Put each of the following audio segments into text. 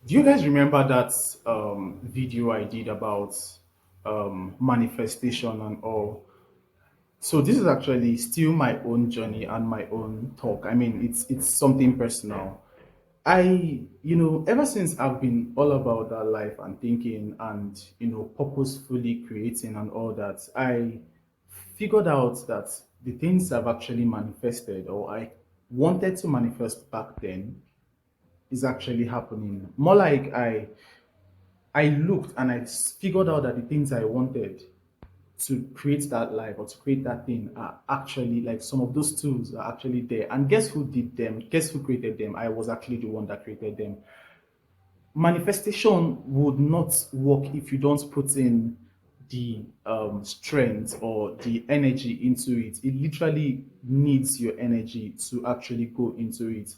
Do you guys remember that video I did about manifestation and all? So this is actually still my own journey and my own talk. I mean, it's something personal. Ever since I've been all about that life and thinking and purposefully creating and all that, I figured out that the things I've actually manifested or I wanted to manifest back then is actually happening. More like I looked and I figured out that the things I wanted to create that life or to create that thing are actually like some of those tools are actually there. And guess who did them? Guess who created them? I was actually the one that created them. Manifestation would not work if you don't put in the strength or the energy into it. It literally needs your energy to actually go into it.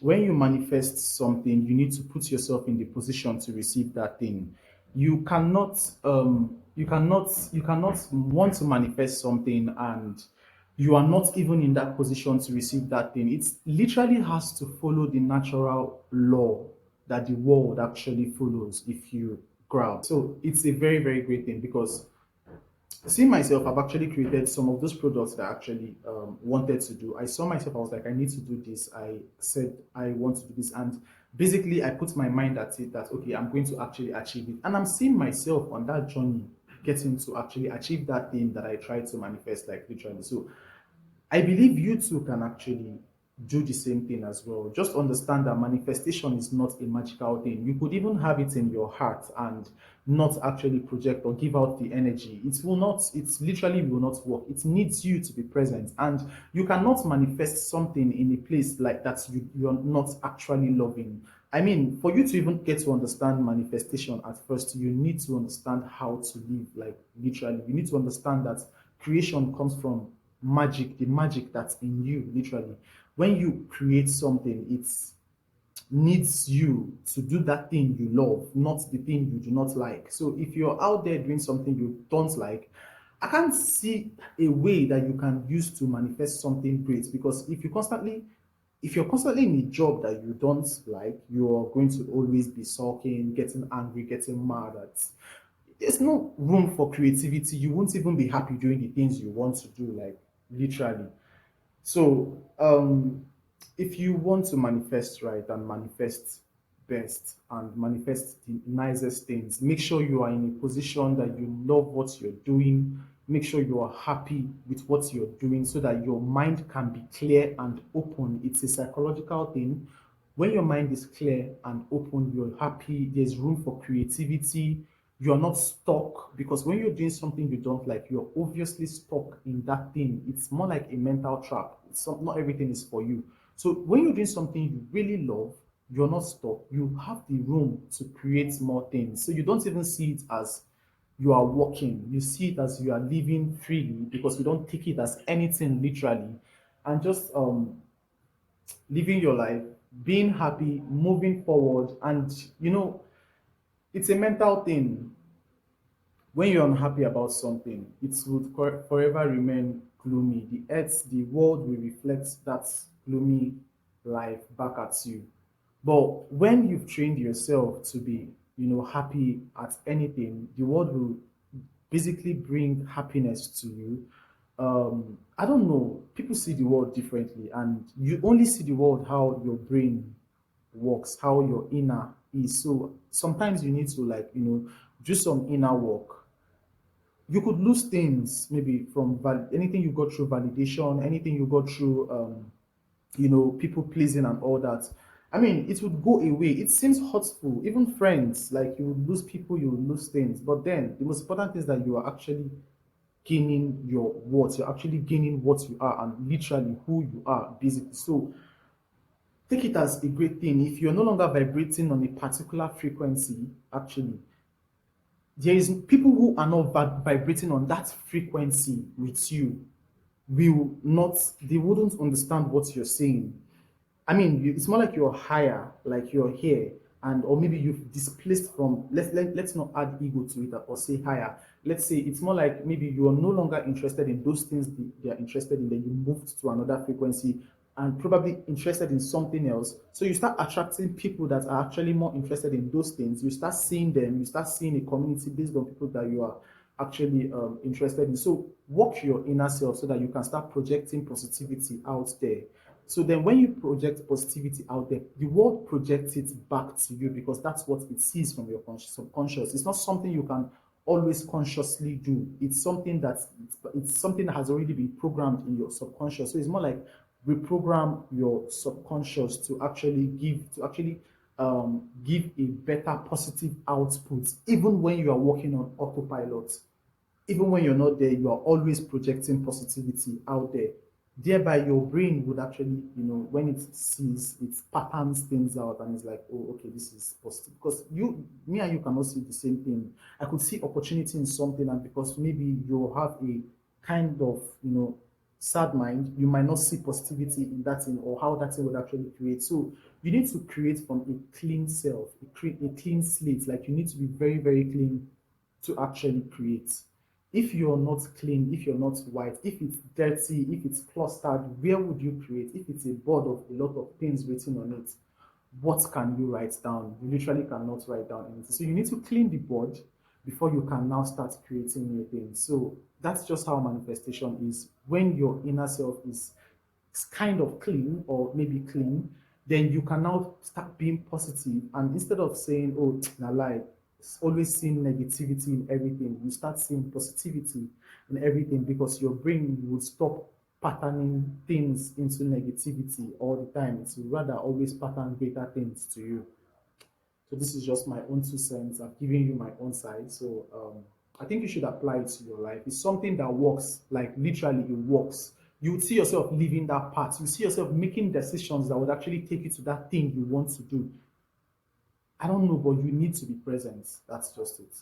When you manifest something, you need to put yourself in the position to receive that thing. You cannot want to manifest something and you are not even in that position to receive that thing. It literally has to follow the natural law that the world actually follows if you grab. So it's a very, very great thing because see myself, I've actually created some of those products that I actually wanted to do. I saw myself, I was like, I need to do this. I said, I want to do this. And basically, I put my mind at it that, okay, I'm going to actually achieve it. And I'm seeing myself on that journey getting to actually achieve that thing that I tried to manifest, like literally. So I believe you too can actually do the same thing as well. Just understand that manifestation is not a magical thing. You could even have it in your heart and not actually project or give out the energy. It will not, it literally will not work. It needs you to be present. And you cannot manifest something in a place like that you're not actually loving. I mean, for you to even get to understand manifestation at first, you need to understand how to live, like literally. You need to understand that creation comes from magic, the magic that's in you, literally. When you create something, it needs you to do that thing you love, not the thing you do not like. So if you're out there doing something you don't like, I can't see a way that you can use to manifest something great because if you're constantly in a job that you don't like, you're going to always be sulking, getting angry, getting mad at. There's no room for creativity. You won't even be happy doing the things you want to do, like literally. So, if you want to manifest right and manifest best and manifest the nicest things, make sure you are in a position that you love what you're doing. Make sure you are happy with what you're doing so that your mind can be clear and open. It's a psychological thing. When your mind is clear and open, you're happy, there's room for creativity, you're not stuck because when you're doing something you don't like, you're obviously stuck in that thing. It's more like a mental trap. Not everything is for you. So when you're doing something you really love, you're not stuck. You have the room to create more things. So you don't even see it as you are working. You see it as you are living freely because you don't take it as anything literally. And just living your life, being happy, moving forward. And it's a mental thing. When you're unhappy about something, it would forever remain gloomy. The earth, the world will reflect that gloomy life back at you. But when you've trained yourself to be, happy at anything, the world will basically bring happiness to you. I don't know. People see the world differently, and you only see the world how your brain works, how your inner is. So sometimes you need to do some inner work. You could lose things maybe from anything you got through validation, anything you got through people pleasing and all that. I mean, it would go away. It seems hurtful. Even friends, like you would lose people, you would lose things. But then the most important thing is that you are actually gaining your worth. You're actually gaining what you are and literally who you are, basically. So take it as a great thing. If you're no longer vibrating on a particular frequency, actually, there is people who are not vibrating on that frequency with you will not, they wouldn't understand what you're saying. I mean, it's more like you're higher, like you're here, and or maybe you've displaced from. Let's not add ego to it or say higher. Let's say it's more like maybe you are no longer interested in those things they are interested in. Then you moved to another frequency, and probably interested in something else. So you start attracting people that are actually more interested in those things. You start seeing them, you start seeing a community based on people that you are actually interested in. So work your inner self so that you can start projecting positivity out there. So then when you project positivity out there, the world projects it back to you because that's what it sees from your subconscious. It's not something you can always consciously do. It's something that has already been programmed in your subconscious. So it's more like reprogram your subconscious to give a better positive output even when you are working on autopilot. Even when you're not there, you are always projecting positivity out there. Thereby, your brain would actually, when it sees, it patterns things out and it's like, oh, okay, this is positive. Because me and you cannot see the same thing. I could see opportunity in something, and because maybe you have a kind of, sad mind, you might not see positivity in that thing or how that thing would actually create. So you need to create from a clean self, a clean slate. Like you need to be very, very clean to actually create. If you're not clean, if you're not white, if it's dirty, if it's clustered, where would you create? If it's a board of a lot of things written on it, what can you write down? You literally cannot write down anything. So you need to clean the board before you can now start creating new things. So that's just how manifestation is. When your inner self is kind of clean or maybe clean, then you can now start being positive. And instead of saying, oh, na lie, always seeing negativity in everything, you start seeing positivity in everything because your brain will stop patterning things into negativity all the time. It will rather always pattern greater things to you. So this is just my own 2 cents. I've given you my own side. So I think you should apply it to your life. It's something that works, like literally it works. You would see yourself living that path. You see yourself making decisions that would actually take you to that thing you want to do. I don't know, but you need to be present. That's just it.